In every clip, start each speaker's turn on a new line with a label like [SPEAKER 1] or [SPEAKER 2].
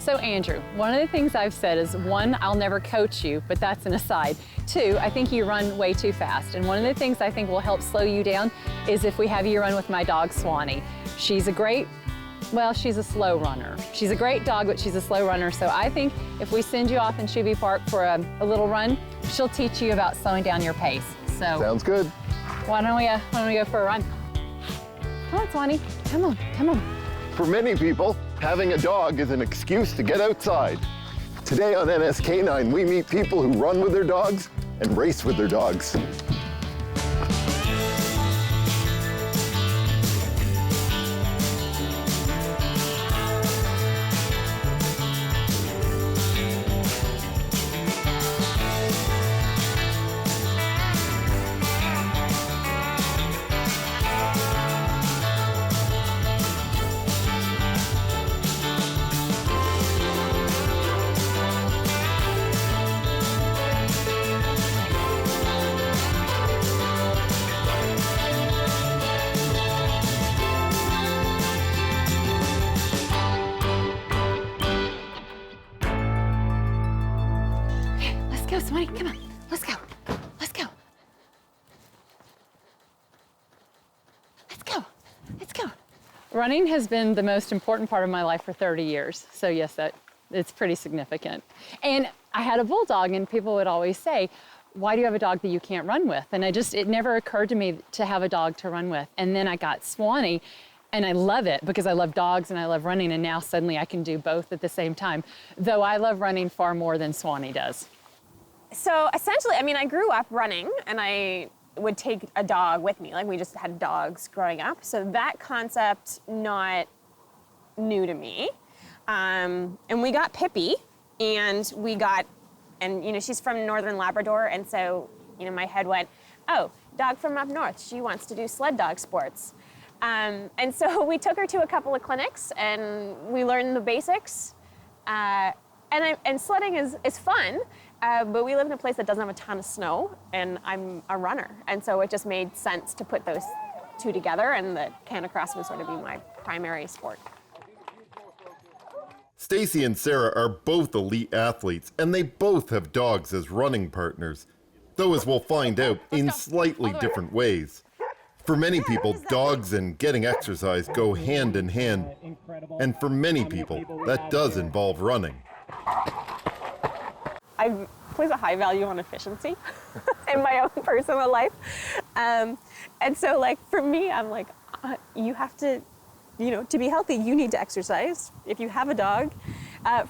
[SPEAKER 1] So Andrew, one of the things I've said is, one, I'll never coach you, but that's an aside. Two, I think you run way too fast. And one of the things I think will help slow you down is if we have you run with my dog, Swanee. She's a great, well, she's a slow runner. She's a great dog, but she's a slow runner. So I think if we send you off in Shuby Park for a little run, she'll teach you about slowing down your pace. So
[SPEAKER 2] sounds good.
[SPEAKER 1] Why don't we go for a run? Come on, Swanee, come on, come on.
[SPEAKER 2] For many people, having a dog is an excuse to get outside. Today on NSK9, we meet people who run with their dogs and race with their dogs.
[SPEAKER 1] Let's go, Swanee, come on, let's go, let's go. Let's go, let's go. Running has been the most important part of my life for 30 years. So yes, it's pretty significant. And I had a bulldog and people would always say, why do you have a dog that you can't run with? And it never occurred to me to have a dog to run with. And then I got Swanee and I love it because I love dogs and I love running, and now suddenly I can do both at the same time. Though I love running far more than Swanee does.
[SPEAKER 3] So essentially, I mean, I grew up running and I would take a dog with me. Like, we just had dogs growing up. So that concept, not new to me. And we got Pippi and you know, she's from Northern Labrador. And so, you know, my head went, oh, dog from up north. She wants to do sled dog sports. And so we took her to a couple of clinics and we learned the basics. And sledding is fun. But we live in a place that doesn't have a ton of snow, and I'm a runner. And so it just made sense to put those two together, and the Canicross would sort of be my primary sport.
[SPEAKER 2] Stacy and Sarah are both elite athletes, and they both have dogs as running partners, though, as we'll find out, in slightly different ways. For many people, dogs and getting exercise go hand in hand, and for many people, that does involve running.
[SPEAKER 3] I place a high value on efficiency in my own personal life. And so, like, for me, I'm like, you have to, you know, to be healthy, you need to exercise. If you have a dog,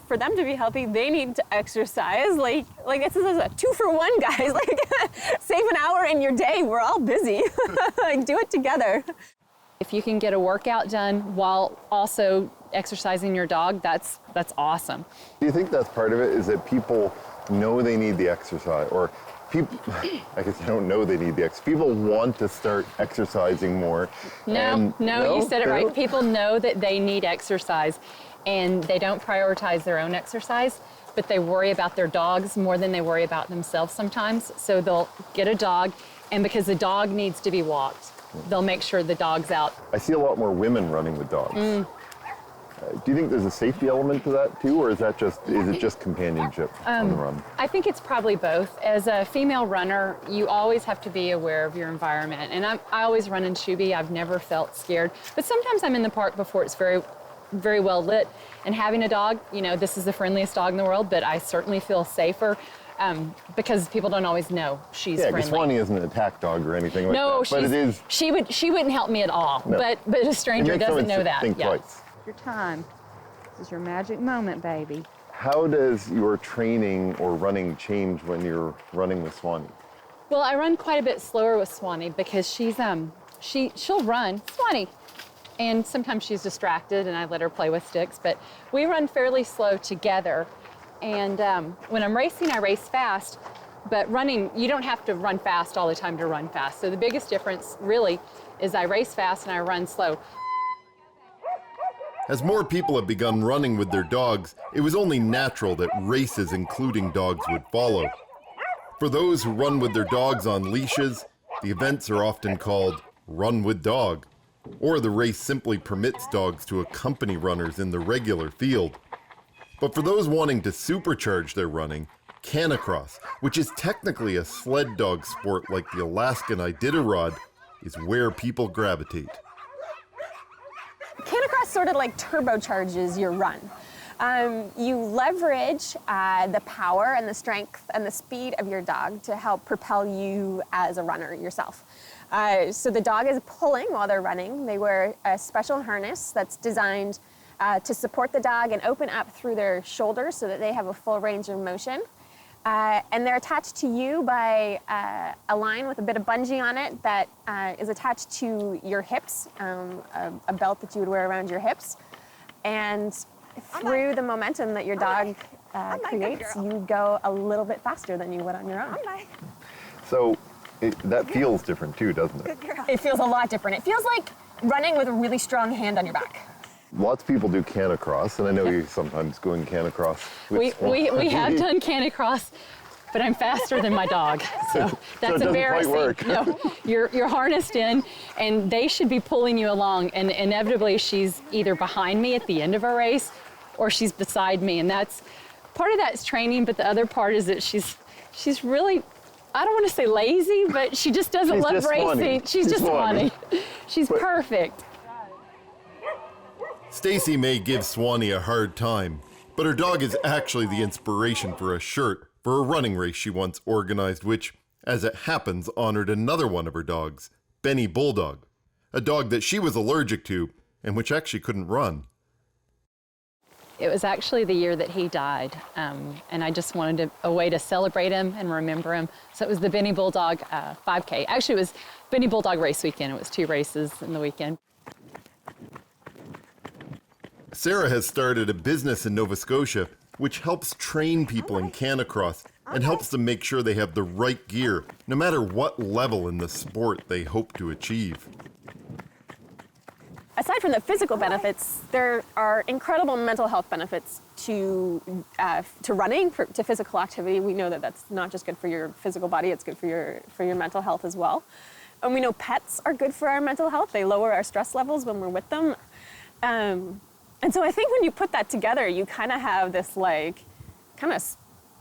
[SPEAKER 3] for them to be healthy, they need to exercise. Like this is a 2-for-1, guys. Like, save an hour in your day. We're all busy. Like, do it together.
[SPEAKER 1] If you can get a workout done while also exercising your dog, that's awesome.
[SPEAKER 2] Do you think that's part of it, is that people know they need the exercise, or people, I guess they don't know they need the exercise. People want to start exercising more.
[SPEAKER 1] No, you said it right. People know that they need exercise, and they don't prioritize their own exercise, but they worry about their dogs more than they worry about themselves sometimes. So they'll get a dog, and because the dog needs to be walked, they'll make sure the dog's out.
[SPEAKER 2] I see a lot more women running with dogs. Do you think there's a safety element to that too, or is it just companionship on the run?
[SPEAKER 1] I think it's probably both. As a female runner, you always have to be aware of your environment. And I always run in Shuby. I've never felt scared. But sometimes I'm in the park before it's very, very well lit. And having a dog, you know, this is the friendliest dog in the world, but I certainly feel safer. Because people don't always know she's friendly. Yeah, because
[SPEAKER 2] Swanee isn't an attack dog or anything like that. But it is. She
[SPEAKER 1] wouldn't help me at all. No. But a stranger doesn't know that.
[SPEAKER 2] Think twice.
[SPEAKER 1] Your time. This is your magic moment, baby.
[SPEAKER 2] How does your training or running change when you're running with Swanee?
[SPEAKER 1] Well, I run quite a bit slower with Swanee because she'll run, Swanee, and sometimes she's distracted and I let her play with sticks, but we run fairly slow together. And when I'm racing, I race fast, but running, you don't have to run fast all the time to run fast. So the biggest difference really is I race fast and I run slow.
[SPEAKER 2] As more people have begun running with their dogs, it was only natural that races including dogs would follow. For those who run with their dogs on leashes, the events are often called Run with Dog, or the race simply permits dogs to accompany runners in the regular field. But for those wanting to supercharge their running, Canicross, which is technically a sled dog sport like the Alaskan Iditarod, is where people gravitate.
[SPEAKER 3] Canicross sort of like turbocharges your run. You leverage the power and the strength and the speed of your dog to help propel you as a runner yourself. So the dog is pulling while they're running. They wear a special harness that's designed to support the dog and open up through their shoulders so that they have a full range of motion. And they're attached to you by a line with a bit of bungee on it that is attached to your hips, a belt that you would wear around your hips. And through the momentum that your dog creates, you go a little bit faster than you would on your own.
[SPEAKER 4] So that feels different too, doesn't it?
[SPEAKER 3] It feels a lot different. It feels like running with a really strong hand on your back.
[SPEAKER 4] Lots of people do Canicross, and I know you sometimes go in Canicross with
[SPEAKER 1] We have done Canicross, but I'm faster than my dog, so that's
[SPEAKER 4] so it
[SPEAKER 1] embarrassing.
[SPEAKER 4] Doesn't quite work.
[SPEAKER 1] No, you're harnessed in, and they should be pulling you along, and inevitably she's either behind me at the end of a race, or she's beside me, and that's part of that's training, but the other part is that she's really, I don't want to say lazy, but she just doesn't love racing. She's just funny. She's perfect.
[SPEAKER 2] Stacy may give Swanee a hard time, but her dog is actually the inspiration for a shirt for a running race she once organized, which, as it happens, honored another one of her dogs, Benny Bulldog, a dog that she was allergic to and which actually couldn't run.
[SPEAKER 1] It was actually the year that he died, and I just wanted a way to celebrate him and remember him. So it was the Benny Bulldog 5K. Actually, it was Benny Bulldog race weekend. It was 2 races in the weekend.
[SPEAKER 2] Sarah has started a business in Nova Scotia which helps train people in Canicross and helps them make sure they have the right gear, no matter what level in the sport they hope to achieve.
[SPEAKER 3] Aside from the physical benefits, there are incredible mental health benefits to running, to physical activity. We know that that's not just good for your physical body, it's good for your mental health as well. And we know pets are good for our mental health. They lower our stress levels when we're with them. And so I think when you put that together, you kind of have this like kind of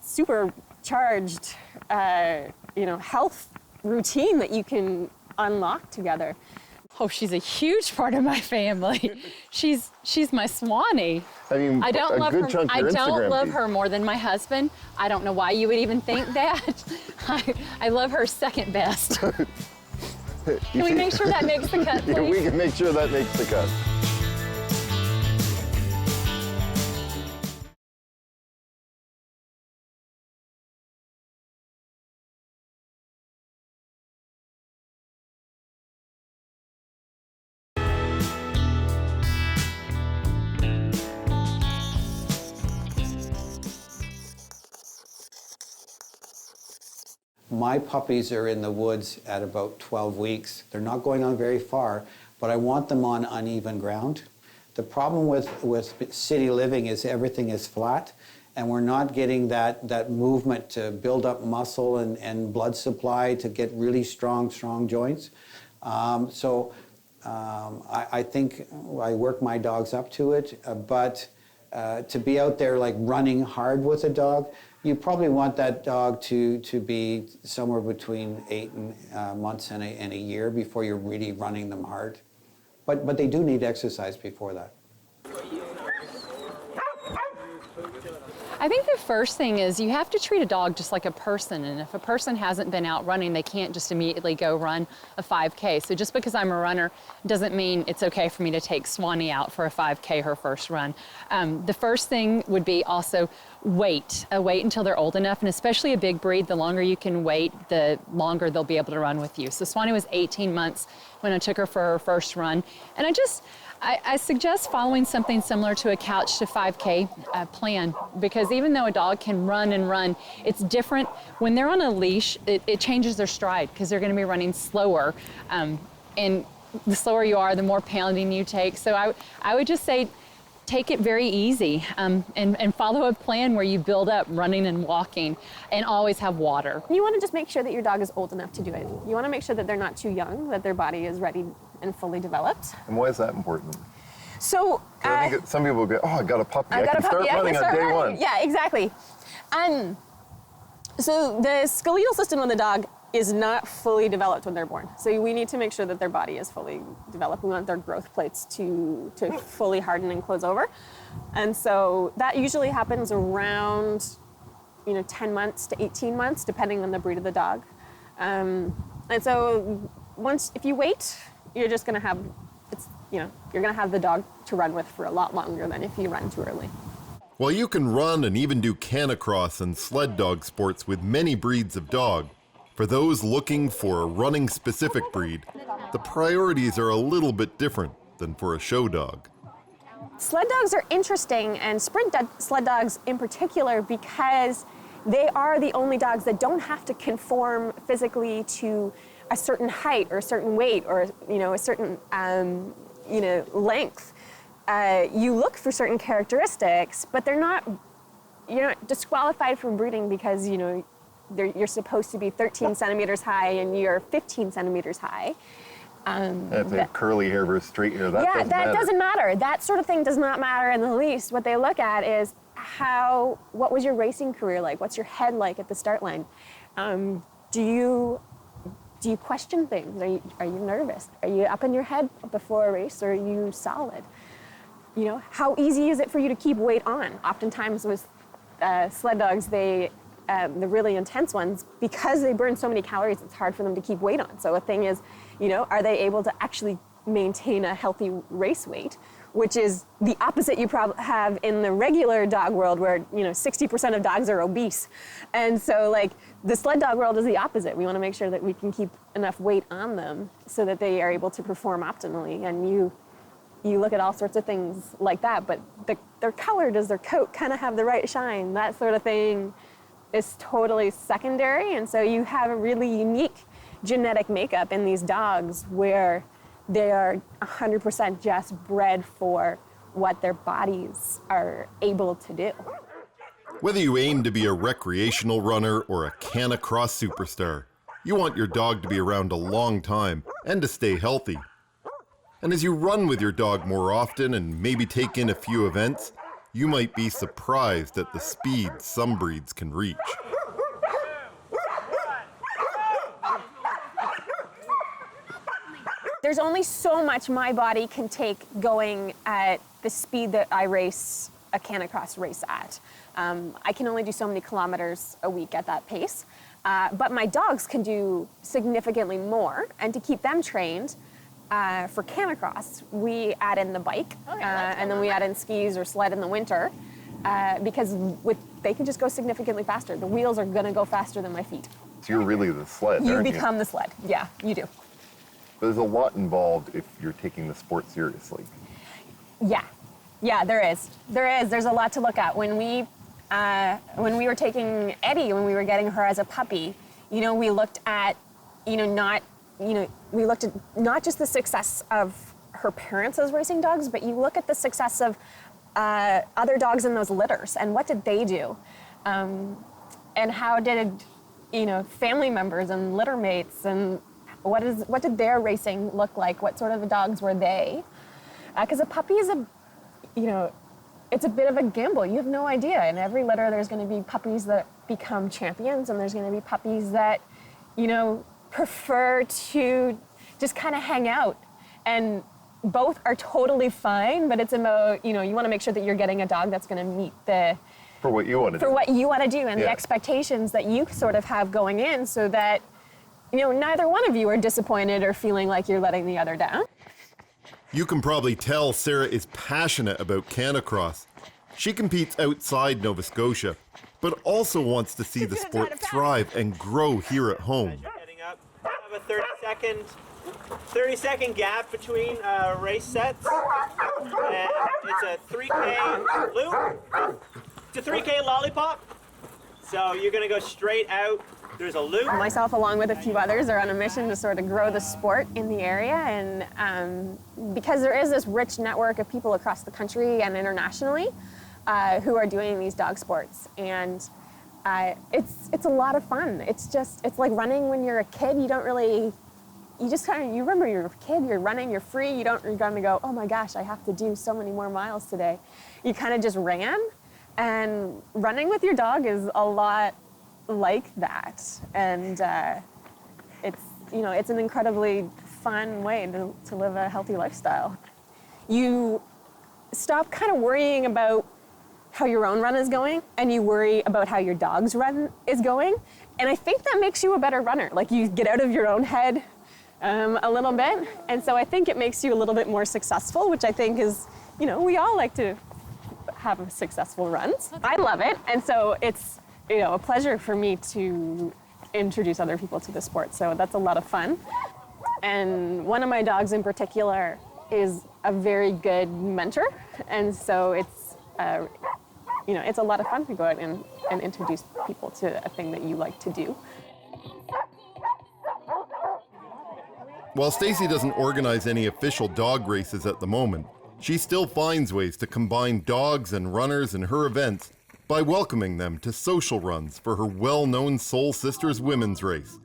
[SPEAKER 3] supercharged, health routine that you can unlock together.
[SPEAKER 1] Oh, she's a huge part of my family. She's my Swanee.
[SPEAKER 4] I mean,
[SPEAKER 1] I don't love her.
[SPEAKER 4] chunk of your
[SPEAKER 1] I don't
[SPEAKER 4] Instagram
[SPEAKER 1] love
[SPEAKER 4] feed.
[SPEAKER 1] her more than my husband. I don't know why you would even think that. I love her second best. Can we make sure that makes the cut, please?
[SPEAKER 4] Yeah, we can make sure that makes the cut.
[SPEAKER 5] My puppies are in the woods at about 12 weeks. They're not going on very far, but I want them on uneven ground. The problem with city living is everything is flat, and we're not getting that movement to build up muscle and blood supply to get really strong joints. I think I work my dogs up to it, but to be out there like running hard with a dog, you probably want that dog to be somewhere between 8 months and a year before you're really running them hard. But they do need exercise before that.
[SPEAKER 1] I think the first thing is you have to treat a dog just like a person, and if a person hasn't been out running, they can't just immediately go run a 5K. So just because I'm a runner doesn't mean it's okay for me to take Swanee out for a 5K her first run. The first thing would be also wait until they're old enough, and especially a big breed, the longer you can wait, the longer they'll be able to run with you. So Swanee was 18 months when I took her for her first run, and I suggest following something similar to a couch to 5K plan, because even though a dog can run and run, it's different. When they're on a leash, it changes their stride because they're going to be running slower. And the slower you are, the more pounding you take. So I would just say take it very easy and follow a plan where you build up running and walking, and always have water.
[SPEAKER 3] You want to just make sure that your dog is old enough to do it. You want to make sure that they're not too young, that their body is ready and fully developed.
[SPEAKER 4] And why is that important?
[SPEAKER 3] So,
[SPEAKER 4] So I think some people go, oh, I got a puppy. I
[SPEAKER 3] got
[SPEAKER 4] can
[SPEAKER 3] a puppy.
[SPEAKER 4] start running on day one.
[SPEAKER 3] Yeah, exactly. So the skeletal system of the dog is not fully developed when they're born. So we need to make sure that their body is fully developed. We want their growth plates to fully harden and close over. And so that usually happens around 10 months to 18 months, depending on the breed of the dog. And so if you wait, you're just gonna have, you're gonna have the dog to run with for a lot longer than if you run too early.
[SPEAKER 2] While you can run and even do canicross and sled dog sports with many breeds of dog, for those looking for a running-specific breed, the priorities are a little bit different than for a show dog.
[SPEAKER 3] Sled dogs are interesting, and sled dogs in particular, because they are the only dogs that don't have to conform physically to a certain height or a certain weight or a certain length. You look for certain characteristics, but you're not disqualified from breeding because you're supposed to be 13 centimeters high and you're 15 centimeters high.
[SPEAKER 4] That's like curly hair versus straight hair. That
[SPEAKER 3] doesn't matter. That sort of thing does not matter in the least. What they look at is what was your racing career like? What's your head like at the start line? Do you question things? Are you nervous? Are you up in your head before a race, or are you solid? How easy is it for you to keep weight on? Oftentimes with sled dogs, the really intense ones, because they burn so many calories, it's hard for them to keep weight on. So a thing is, are they able to actually maintain a healthy race weight, which is the opposite you probably have in the regular dog world where, 60% of dogs are obese. And so the sled dog world is the opposite. We want to make sure that we can keep enough weight on them so that they are able to perform optimally. And you look at all sorts of things like that, but their color, does their coat kind of have the right shine? That sort of thing is totally secondary. And so you have a really unique genetic makeup in these dogs where they are 100% just bred for what their bodies are able to do.
[SPEAKER 2] Whether you aim to be a recreational runner or a canicross superstar, you want your dog to be around a long time and to stay healthy. And as you run with your dog more often and maybe take in a few events, you might be surprised at the speed some breeds can reach.
[SPEAKER 3] There's only so much my body can take going at the speed that I race a canicross race at. I can only do so many kilometers a week at that pace, but my dogs can do significantly more, and to keep them trained, for canicross, we add in the bike, and then we add in skis or sled in the winter, because they can just go significantly faster. The wheels are gonna go faster than my feet.
[SPEAKER 4] So you're really the sled,
[SPEAKER 3] You
[SPEAKER 4] aren't
[SPEAKER 3] become the sled, yeah, you do.
[SPEAKER 4] But there's a lot involved if you're taking the sport seriously.
[SPEAKER 3] Yeah, there is. There's a lot to look at. When we were taking Eddie, when we were getting her as a puppy, we looked at, we looked at not just the success of her parents as racing dogs, but you look at the success of other dogs in those litters, and what did they do? And how did, family members and litter mates, and what did their racing look like? What sort of dogs were they? Because a puppy is it's a bit of a gamble. You have no idea. In every litter, there's going to be puppies that become champions, and there's going to be puppies that, prefer to just kind of hang out. And both are totally fine, but it's about, you want to make sure that you're getting a dog that's going to meet
[SPEAKER 4] For what you want to do.
[SPEAKER 3] For what you want to do, and the expectations that you sort of have going in, so that, neither one of you are disappointed or feeling like you're letting the other down.
[SPEAKER 2] You can probably tell Sarah is passionate about canicross. She competes outside Nova Scotia, but also wants to see the sport thrive and grow here at home.
[SPEAKER 6] Getting up, have a 30-second gap between race sets. And it's a 3K loop. It's a 3K lollipop. So you're gonna go straight out. There's a loop.
[SPEAKER 3] Myself, along with a few others, are on a mission to sort of grow the sport in the area, and because there is this rich network of people across the country and internationally who are doing these dog sports, and it's a lot of fun. It's like running when you're a kid. You don't really you just kind of, you remember you're a kid, you're running, you're free, you're going to go, oh my gosh, I have to do so many more miles today. You kind of just ran, and running with your dog is a lot like that. And it's an incredibly fun way to live a healthy lifestyle. You stop kind of worrying about how your own run is going, and you worry about how your dog's run is going. And I think that makes you a better runner. Like, you get out of your own head a little bit. And so I think it makes you a little bit more successful, which I think is, we all like to have successful runs. I love it. And so it's, a pleasure for me to introduce other people to the sport. So that's a lot of fun. And one of my dogs in particular is a very good mentor. And so it's, it's a lot of fun to go out and introduce people to a thing that you like to do.
[SPEAKER 2] While Stacy doesn't organize any official dog races at the moment, she still finds ways to combine dogs and runners in her events by welcoming them to social runs for her well-known Soul Sisters women's race.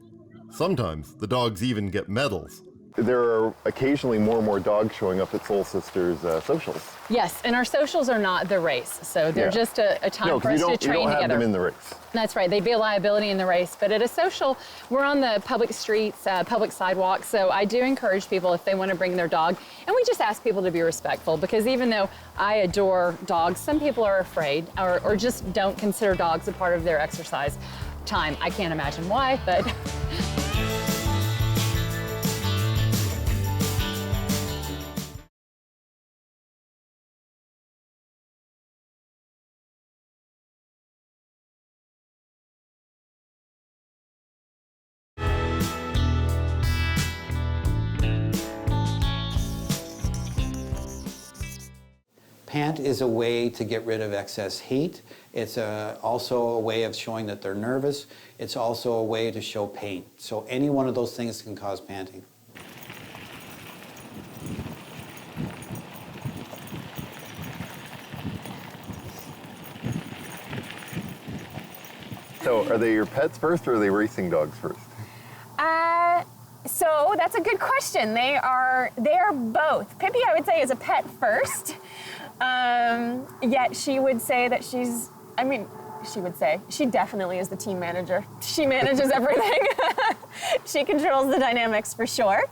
[SPEAKER 2] Sometimes the dogs even get medals.
[SPEAKER 4] There are occasionally more and more dogs showing up at Soul Sisters socials.
[SPEAKER 1] Yes, and our socials are not the race, so they're just a time for us to train together.
[SPEAKER 4] You don't have them in the race.
[SPEAKER 1] That's right, they'd be a liability in the race, but at a social, we're on the public streets, public sidewalks, so I do encourage people if they want to bring their dog, and we just ask people to be respectful, because even though I adore dogs, some people are afraid or just don't consider dogs a part of their exercise time. I can't imagine why, but...
[SPEAKER 5] Pant is a way to get rid of excess heat. It's also a way of showing that they're nervous. It's also a way to show pain. So any one of those things can cause panting.
[SPEAKER 4] So are they your pets first, or are they racing dogs first?
[SPEAKER 3] So that's a good question. They are both. Pippi, I would say, is a pet first. Yet she would say that she definitely is the team manager. She manages everything. She controls the dynamics for sure.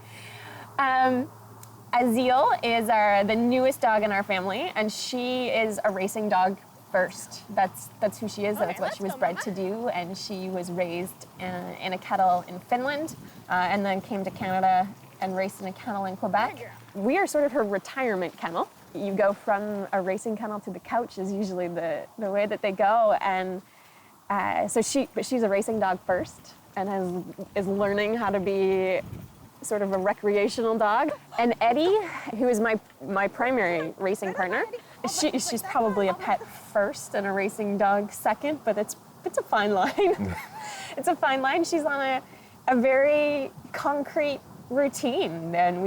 [SPEAKER 3] Azil is the newest dog in our family, and she is a racing dog first. That's who she is. That's what she was bred to do, and she was raised in a kennel in Finland, and then came to Canada and raced in a kennel in Quebec. We are sort of her retirement kennel. You go from a racing kennel to the couch is usually the way that they go, and she's a racing dog first, and is learning how to be sort of a recreational dog. And Eddie, who is my primary racing partner, she's probably a pet first and a racing dog second, but it's a fine line. It's a fine line. She's on a very concrete routine, and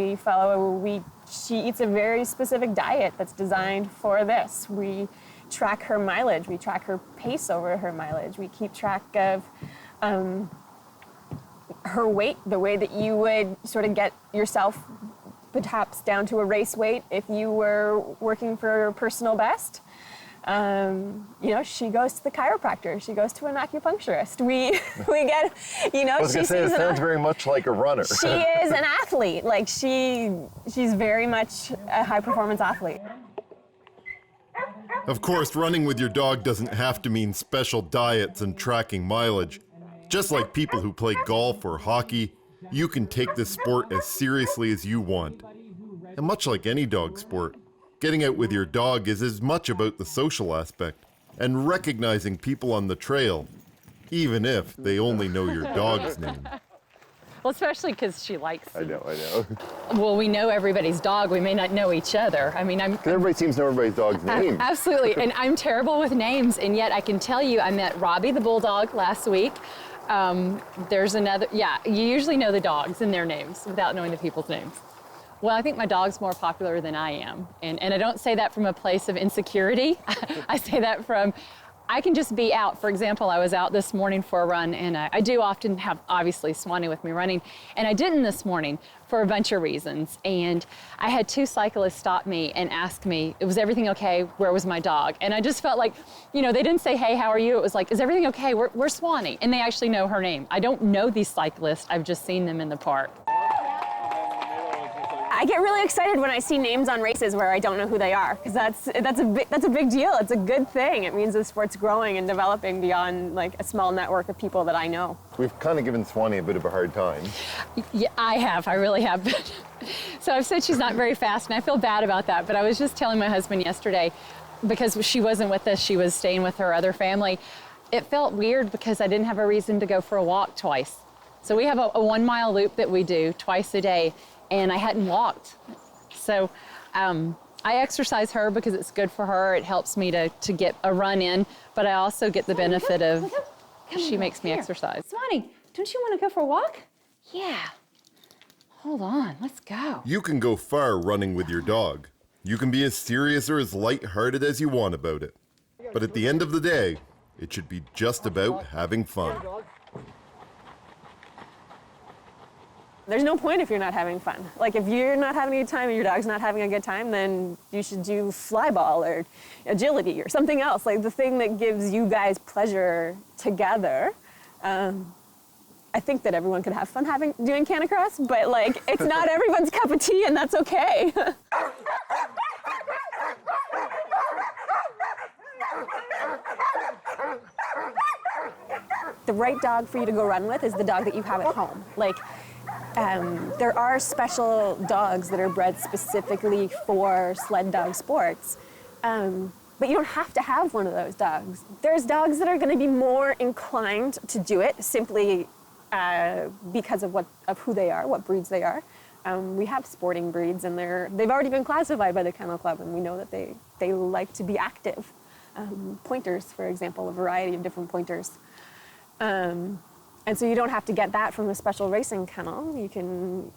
[SPEAKER 3] she eats a very specific diet that's designed for this. We track her mileage, we track her pace over her mileage, we keep track of her weight, the way that you would sort of get yourself perhaps down to a race weight if you were working for a personal best. She goes to the chiropractor, she goes to an acupuncturist. We get,
[SPEAKER 4] I was going to say, it sounds very much like a runner.
[SPEAKER 3] She is an athlete. Like, she's very much a high-performance athlete.
[SPEAKER 2] Of course, running with your dog doesn't have to mean special diets and tracking mileage. Just like people who play golf or hockey, you can take this sport as seriously as you want. And much like any dog sport, getting out with your dog is as much about the social aspect and recognizing people on the trail, even if they only know your dog's name.
[SPEAKER 1] Well, especially because she likes
[SPEAKER 4] I know.
[SPEAKER 1] Well, we know everybody's dog. We may not know each other. I mean,
[SPEAKER 4] Everybody seems to know everybody's dog's name.
[SPEAKER 1] Absolutely, and I'm terrible with names, and yet I can tell you I met Robbie the bulldog last week. There's another, you usually know the dogs and their names without knowing the people's names. Well, I think my dog's more popular than I am, and I don't say that from a place of insecurity. I say that from, I can just be out. For example, I was out this morning for a run, and I do often have, obviously, Swanee with me running, and I didn't this morning for a bunch of reasons. And I had 2 cyclists stop me and ask me, was everything okay? Where was my dog? And I just felt like, you know, they didn't say, hey, how are you? It was like, is everything okay? Where's Swanee? And they actually know her name. I don't know these cyclists. I've just seen them in the park.
[SPEAKER 3] I get really excited when I see names on races where I don't know who they are, because that's a big deal. It's a good thing. It means the sport's growing and developing beyond like a small network of people that I know.
[SPEAKER 4] We've kind of given Swanee a bit of a hard time.
[SPEAKER 1] Yeah, I have. I really have. So I've said she's not very fast, and I feel bad about that. But I was just telling my husband yesterday, because she wasn't with us, she was staying with her other family. It felt weird because I didn't have a reason to go for a walk twice. So we have a 1-mile loop that we do twice a day, and I hadn't walked. So I exercise her because it's good for her. It helps me to get a run in, but I also get the benefit of she makes me exercise.
[SPEAKER 7] Swanee, don't you want to go for a walk?
[SPEAKER 1] Yeah. Hold on, let's go.
[SPEAKER 2] You can go far running with your dog. You can be as serious or as lighthearted as you want about it. But at the end of the day, it should be just about having fun.
[SPEAKER 3] There's no point if you're not having fun. Like if you're not having a good time and your dog's not having a good time, then you should do fly ball or agility or something else. Like the thing that gives you guys pleasure together. I think that everyone could have fun doing canicross, but like it's not everyone's cup of tea, and that's okay. The right dog for you to go run with is the dog that you have at home. Like, there are special dogs that are bred specifically for sled dog sports, but you don't have to have one of those dogs. There's dogs that are going to be more inclined to do it simply because of who they are, what breeds they are. We have sporting breeds, and they've already been classified by the Kennel Club, and we know that they like to be active. Pointers, for example, a variety of different pointers. And so you don't have to get that from a special racing kennel. You can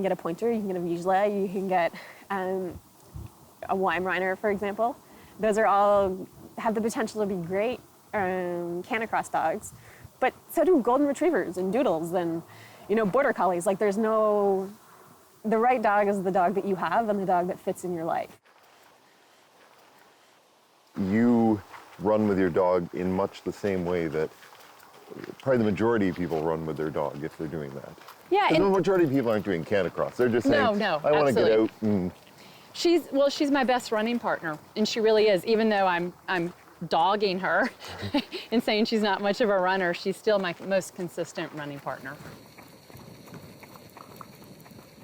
[SPEAKER 3] get a pointer, you can get a Vizsla, you can get a Weimaraner, for example. Those are all have the potential to be great canicross dogs. But so do golden retrievers and doodles and, border collies. Like the right dog is the dog that you have and the dog that fits in your life.
[SPEAKER 4] You run with your dog in much the same way that probably the majority of people run with their dog if they're doing that.
[SPEAKER 1] Yeah.
[SPEAKER 4] The majority of people aren't doing canicross. They're just saying,
[SPEAKER 1] no,
[SPEAKER 4] I want to get out.
[SPEAKER 1] absolutely. She's my best running partner, and she really is. Even though I'm dogging her and saying she's not much of a runner, she's still my most consistent running partner.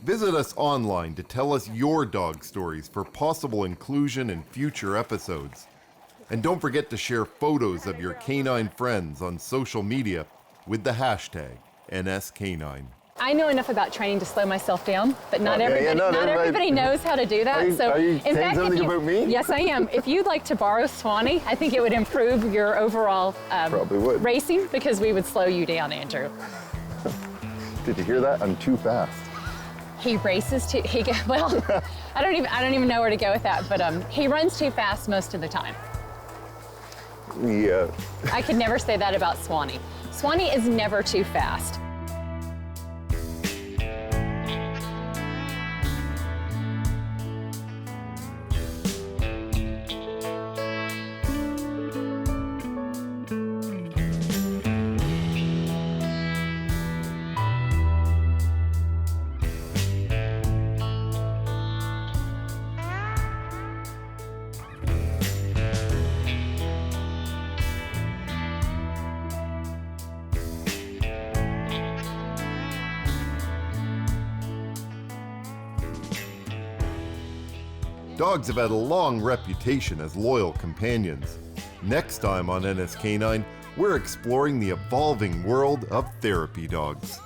[SPEAKER 2] Visit us online to tell us your dog stories for possible inclusion in future episodes. And don't forget to share photos of your canine friends on social media with the hashtag NSK9.
[SPEAKER 1] I know enough about training to slow myself down, but not
[SPEAKER 4] everybody-
[SPEAKER 1] everybody knows how to do that.
[SPEAKER 4] Are you saying something about me?
[SPEAKER 1] Yes, I am. If you'd like to borrow Swanee, I think it would improve your overall
[SPEAKER 4] Probably would.
[SPEAKER 1] racing, because we would slow you down, Andrew.
[SPEAKER 4] Did you hear that? I'm too fast.
[SPEAKER 1] He races too. Well, I don't even know where to go with that, but he runs too fast most of the time.
[SPEAKER 4] Yeah.
[SPEAKER 1] I could never say that about Swanee. Swanee is never too fast.
[SPEAKER 2] Dogs have had a long reputation as loyal companions. Next time on NSK9, we're exploring the evolving world of therapy dogs.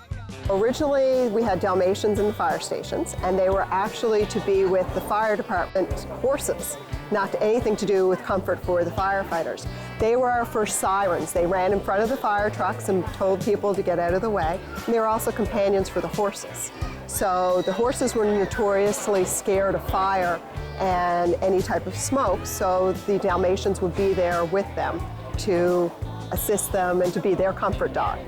[SPEAKER 8] Originally, we had Dalmatians in the fire stations, and they were actually to be with the fire department horses, not anything to do with comfort for the firefighters. They were our first sirens. They ran in front of the fire trucks and told people to get out of the way. And they were also companions for the horses. So the horses were notoriously scared of fire and any type of smoke, so the Dalmatians would be there with them. to assist them and to be their comfort dog.